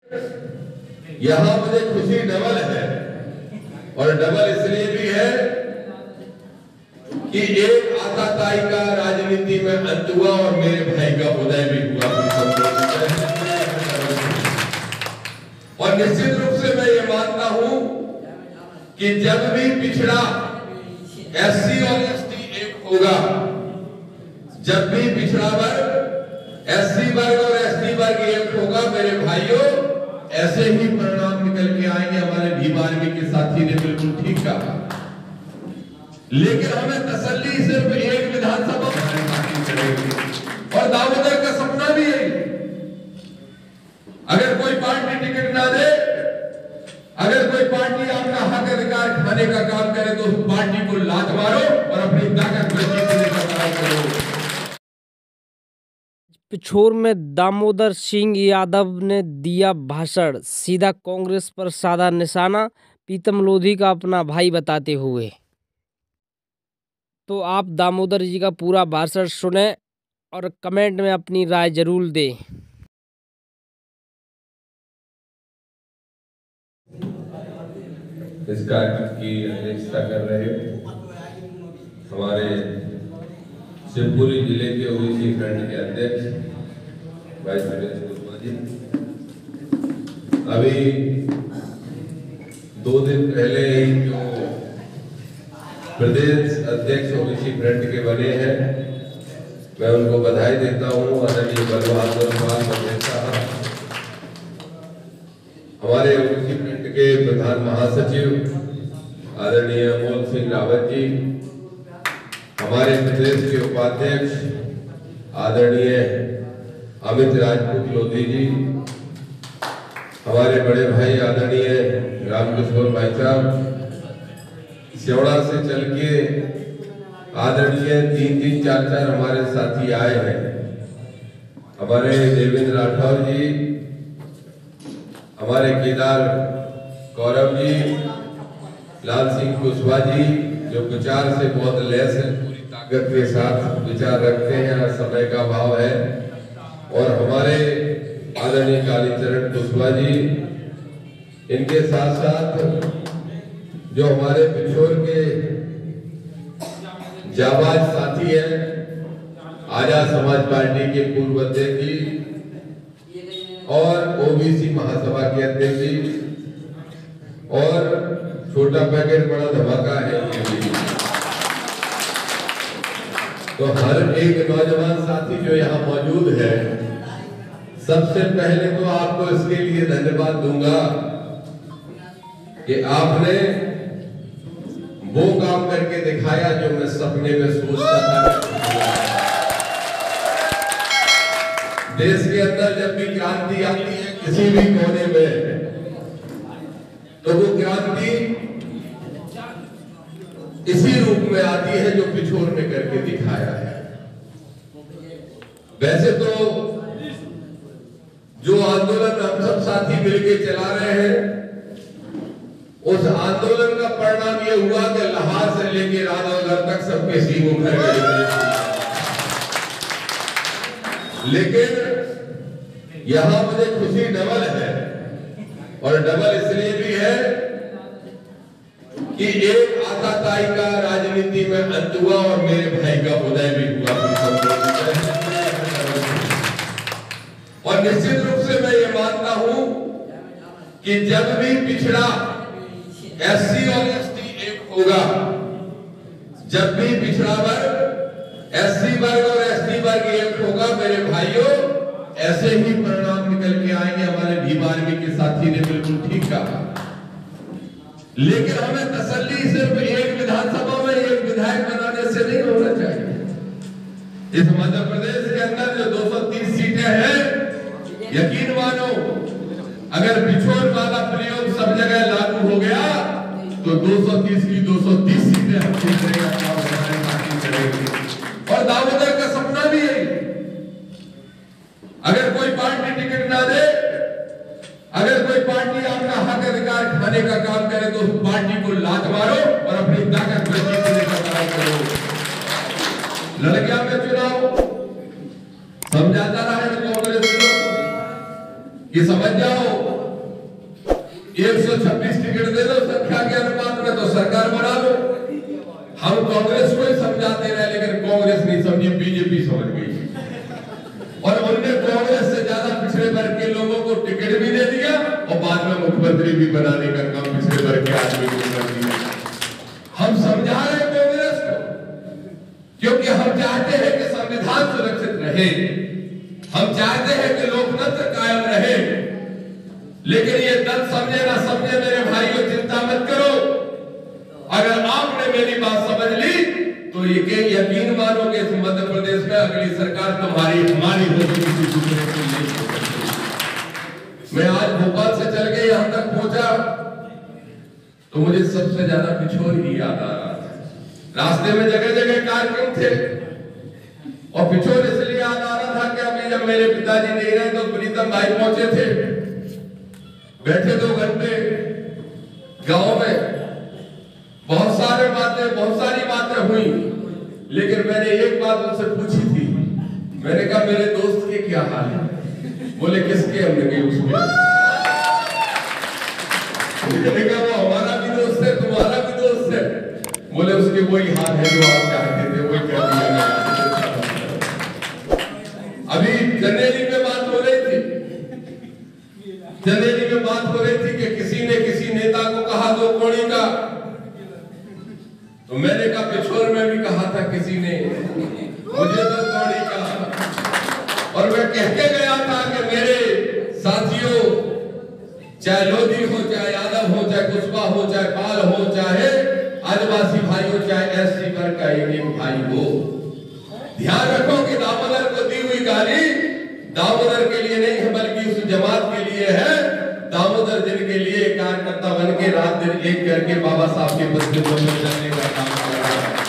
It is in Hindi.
यहाँ मुझे खुशी डबल है, और डबल इसलिए भी है कि एक आताताई का राजनीति में अंत हुआ और मेरे भाई का उदय भी हुआ। और निश्चित रूप से मैं ये मानता हूं कि जब भी पिछड़ा एससी और एसटी एक होगा, जब भी पिछड़ा वर्ग एससी वर्ग और एसटी वर्ग एक होगा, मेरे भाइयों, ऐसे ही परिणाम निकल के आएंगे। हमारे भीम आर्मी के साथी ने बिल्कुल ठीक कहा, लेकिन हमें तसल्ली सिर्फ एक विधानसभा और दामोदर का सपना भी है। अगर कोई पार्टी टिकट ना दे, अगर कोई पार्टी आपका हक अधिकार खाने का काम करे, तो उस पार्टी को लात मारो और अपनी ताकत देने का काम करो। पिछोर में दामोदर सिंह यादव ने दिया भाषण, सीधा कांग्रेस पर साधा निशाना, प्रीतम लोधी का अपना भाई बताते हुए। तो आप दामोदर जी का पूरा भाषण सुने और कमेंट में अपनी राय जरूर दें। इस कार्यक्रम की अध्यक्षता कर रहे हमारे शिवपुरी जिले के ओबीसी फ्रंट के अध्यक्ष भाई सुरेश कुशवाहा जी, अभी 2 दिन पहले ही जो प्रदेश अध्यक्ष ओबीसी फ्रंट के बने हैं, मैं उनको बधाई देता हूं। आदरणीय बलबहादुर पटेल साहब, हमारे ओबीसी फ्रंट के प्रधान महासचिव आदरणीय अमोल सिंह रावत जी, हमारे प्रदेश के उपाध्यक्ष आदरणीय अमित राजपूत लोधी जी, हमारे बड़े भाई आदरणीय रामकिशोर भाई साहब, सेवड़ा से चल के आदरणीय 3-3, 4-4 हमारे साथी आए हैं, हमारे देवेंद्र राठौर जी, हमारे केदार गौरव जी, लाल सिंह कुशवाहा जी, जो विचार से बहुत लैस है, पूरी ताकत के साथ विचार रखते हैं, समय का अभाव है, और हमारे आदरणीय कालीचरण कुशवाहा जी, इनके साथ साथ जो हमारे पिछोर के जाबाज साथी हैं, आजाद समाज पार्टी के पूर्व अध्यक्ष जी और ओबीसी महासभा के अध्यक्ष जी, और छोटा पैकेट बड़ा धमाका है ये भी। तो हर एक नौजवान साथी जो यहाँ मौजूद है, सबसे पहले तो आपको इसके लिए धन्यवाद दूंगा कि आपने वो काम करके दिखाया जो मैं सपने में सोचता था। देश के अंदर जब भी क्रांति आती है किसी भी कोने में, तो वो क्रांति इसी रूप में आती है जो पिछोर ने करके दिखाया है। वैसे तो जो आंदोलन हम सब साथी मिलके चला रहे हैं, उस आंदोलन का परिणाम ये हुआ कि लाहौर से लेके राजौर तक सबके सींग उखड़ गए। लेकिन यहां मुझे खुशी डबल है, और डबल इसलिए भी है कि एक आताताई का राजनीति में अंत हुआ और मेरे भाई का उदय भी हुआ। और निश्चित रूप से मैं ये मानता हूं कि जब भी पिछड़ा एससी और एसटी एक होगा, जब भी पिछड़ा वर्ग एससी वर्ग और एसटी वर्ग एक होगा, मेरे भाइयों, ऐसे ही परिणाम निकल के आएंगे। हमारे भीम आर्मी के साथी ने बिल्कुल ठीक कहा, लेकिन हमें तसल्ली सिर्फ एक विधानसभा में एक विधायक बनाने से नहीं होना चाहिए। इस मध्य प्रदेश के अंदर जो 230 सीटें हैं, यकीन मानो अगर पिछोर वाला प्रयोग सब जगह लागू हो गया तो 230 की 230 सीटें हम जीत करेंगे। और दामोदर का सपना भी है, अगर कोई पार्टी टिकट ना दे, अगर कोई पार्टी आपका हक अधिकार खाने का काम करे, तो उस पार्टी को लात मारो और अपनी ताकत देने का काम करो। लड़ गया मैं चुनाव, समझाता रहा है कांग्रेस को कि समझ जाओ 126 टिकट दे दो संख्या के अनुपात में तो सरकार बना लो। हम कांग्रेस को ही समझाते रहे, लेकिन कांग्रेस नहीं समझी, बीजेपी समझ गई और उनने कांग्रेस से ज्यादा पिछड़े वर्ग के लोगों को टिकट भी दे दिया और बाद में मुख्यमंत्री भी बनाने का काम पिछड़े वर्ग के आदमी को कर दिया। हम समझा रहे कांग्रेस को, क्योंकि हम चाहते हैं कि संविधान सुरक्षित रहे, हम चाहते हैं कि लोकतंत्र कायम रहे। लेकिन ये दल समझे ना समझे, मेरे भाइयों चिंता मत करो। अगर आपने मेरी बात समझ ली तो ये यकीन मानो कि मध्य प्रदेश में अगली सरकार तुम्हारी हमारी होगी, किसी दूसरे की नहीं हो सकती। मैं आज भोपाल से चल के यहां तक पहुंचा तो मुझे सबसे ज्यादा पिछोर ही याद आ रहा था। रास्ते में जगह जगह कार्यक्रम थे और पिछोर इसलिए याद आ रहा था कि अभी जब मेरे पिताजी नहीं रहे तो प्रीतम भाई पहुंचे थे, बैठे 2 घंटे गांव में, बहुत सारी बातें हुई, लेकिन मैंने एक बात उनसे पूछी थी। मैंने कहा मेरे दोस्त के क्या हाल है? बोले किसके? हमने कहा उसमें। मैंने कहा वो हमारा भी दोस्त है, तुम्हारा भी दोस्त है। बोले उसके वही हाल है जो आप चाहते थे, वही कर दिया। अभी जनेली में बात हो रही थी, कि किसी ने किसी नेता को कहा 2 कौड़ी का, तो मैंने कहा पिछोर में भी कहा था किसी ने मुझे 2 कौड़ी का, और मैं कह के गया था कि मेरे साथियों, चाहे लोधी हो, चाहे यादव हो, चाहे कुशवाहा हो, चाहे पाल हो, चाहे आदिवासी भाई हो, चाहे एससी वर्ग का एक भाई हो, ध्यान रखो कि दामोदर को दी हुई गाली दामोदर के लिए नहीं है, बल्कि उस जमात के लिए है। दामोदर जिनके लिए कार्यकर्ता बन के रात दिन एक करके बाबा साहब के बदले में जाने का काम कर रहा है।